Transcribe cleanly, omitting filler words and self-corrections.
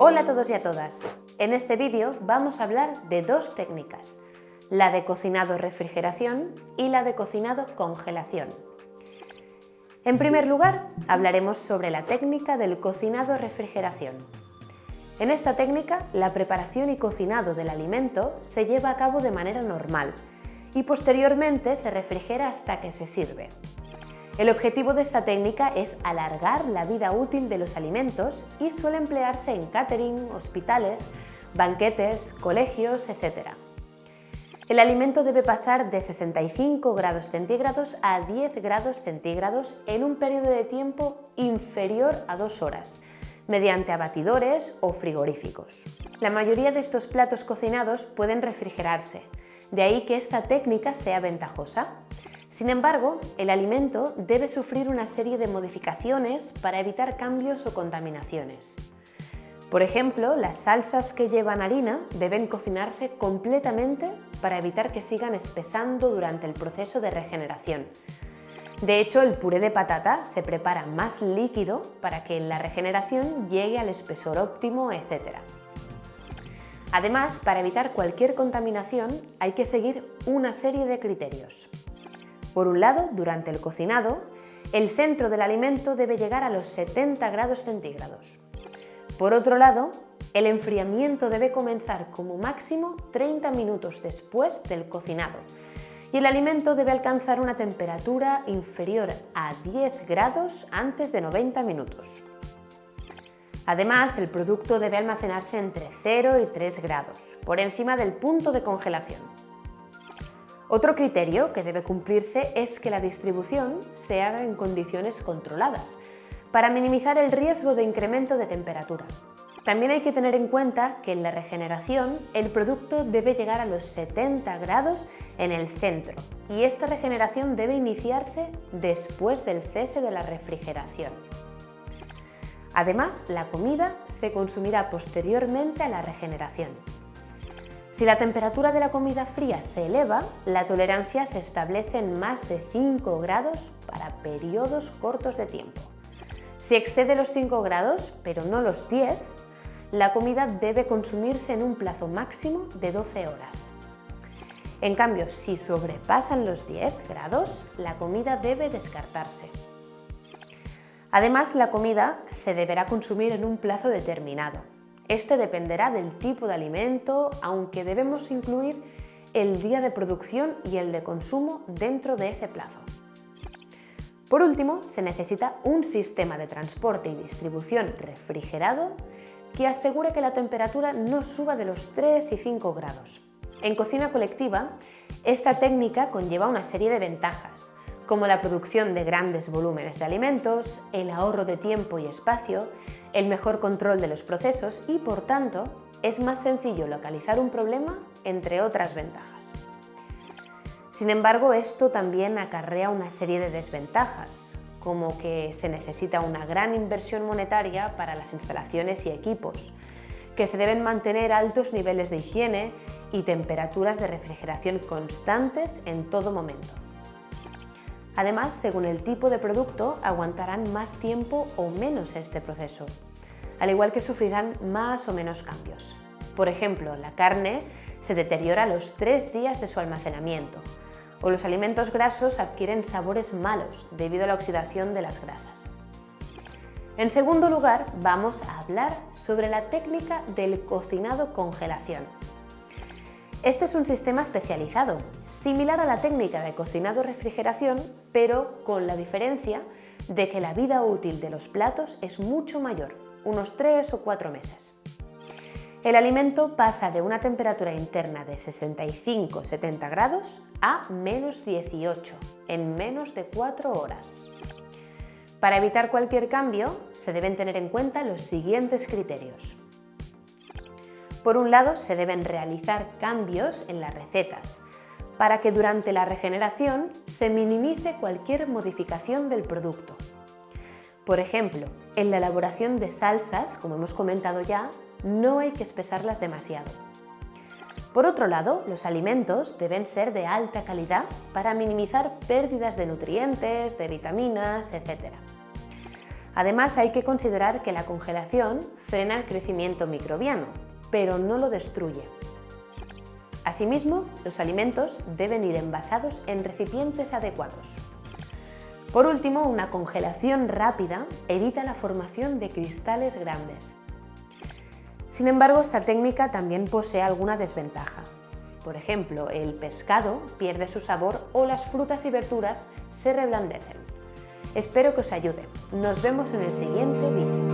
Hola a todos y a todas. En este vídeo vamos a hablar de dos técnicas, la de cocinado-refrigeración y la de cocinado-congelación. En primer lugar, hablaremos sobre la técnica del cocinado-refrigeración. En esta técnica, la preparación y cocinado del alimento se lleva a cabo de manera normal y posteriormente se refrigera hasta que se sirve. El objetivo de esta técnica es alargar la vida útil de los alimentos y suele emplearse en catering, hospitales, banquetes, colegios, etc. El alimento debe pasar de 65 grados centígrados a 10 grados centígrados en un periodo de tiempo inferior a 2 horas, mediante abatidores o frigoríficos. La mayoría de estos platos cocinados pueden refrigerarse, de ahí que esta técnica sea ventajosa. Sin embargo, el alimento debe sufrir una serie de modificaciones para evitar cambios o contaminaciones. Por ejemplo, las salsas que llevan harina deben cocinarse completamente para evitar que sigan espesando durante el proceso de regeneración. De hecho, el puré de patata se prepara más líquido para que en la regeneración llegue al espesor óptimo, etc. Además, para evitar cualquier contaminación hay que seguir una serie de criterios. Por un lado, durante el cocinado, el centro del alimento debe llegar a los 70 grados centígrados. Por otro lado, el enfriamiento debe comenzar como máximo 30 minutos después del cocinado y el alimento debe alcanzar una temperatura inferior a 10 grados antes de 90 minutos. Además, el producto debe almacenarse entre 0 y 3 grados, por encima del punto de congelación. Otro criterio que debe cumplirse es que la distribución se haga en condiciones controladas, para minimizar el riesgo de incremento de temperatura. También hay que tener en cuenta que en la regeneración el producto debe llegar a los 70 grados en el centro y esta regeneración debe iniciarse después del cese de la refrigeración. Además, la comida se consumirá posteriormente a la regeneración. Si la temperatura de la comida fría se eleva, la tolerancia se establece en más de 5 grados para periodos cortos de tiempo. Si excede los 5 grados, pero no los 10, la comida debe consumirse en un plazo máximo de 12 horas. En cambio, si sobrepasan los 10 grados, la comida debe descartarse. Además, la comida se deberá consumir en un plazo determinado. Este dependerá del tipo de alimento, aunque debemos incluir el día de producción y el de consumo dentro de ese plazo. Por último, se necesita un sistema de transporte y distribución refrigerado que asegure que la temperatura no suba de los 3 y 5 grados. En cocina colectiva, esta técnica conlleva una serie de ventajas, como la producción de grandes volúmenes de alimentos, el ahorro de tiempo y espacio, el mejor control de los procesos y, por tanto, es más sencillo localizar un problema, entre otras ventajas. Sin embargo, esto también acarrea una serie de desventajas, como que se necesita una gran inversión monetaria para las instalaciones y equipos, que se deben mantener altos niveles de higiene y temperaturas de refrigeración constantes en todo momento. Además, según el tipo de producto, aguantarán más tiempo o menos este proceso, al igual que sufrirán más o menos cambios. Por ejemplo, la carne se deteriora a los 3 días de su almacenamiento, o los alimentos grasos adquieren sabores malos debido a la oxidación de las grasas. En segundo lugar, vamos a hablar sobre la técnica del cocinado-congelación. Este es un sistema especializado, similar a la técnica de cocinado-refrigeración, pero con la diferencia de que la vida útil de los platos es mucho mayor, unos 3 o 4 meses. El alimento pasa de una temperatura interna de 65-70 grados a menos 18 en menos de 4 horas. Para evitar cualquier cambio, se deben tener en cuenta los siguientes criterios. Por un lado, se deben realizar cambios en las recetas, para que durante la regeneración se minimice cualquier modificación del producto. Por ejemplo, en la elaboración de salsas, como hemos comentado ya, no hay que espesarlas demasiado. Por otro lado, los alimentos deben ser de alta calidad para minimizar pérdidas de nutrientes, de vitaminas, etc. Además, hay que considerar que la congelación frena el crecimiento microbiano, pero no lo destruye. Asimismo, los alimentos deben ir envasados en recipientes adecuados. Por último, una congelación rápida evita la formación de cristales grandes. Sin embargo, esta técnica también posee alguna desventaja. Por ejemplo, el pescado pierde su sabor o las frutas y verduras se reblandecen. Espero que os ayude. Nos vemos en el siguiente vídeo.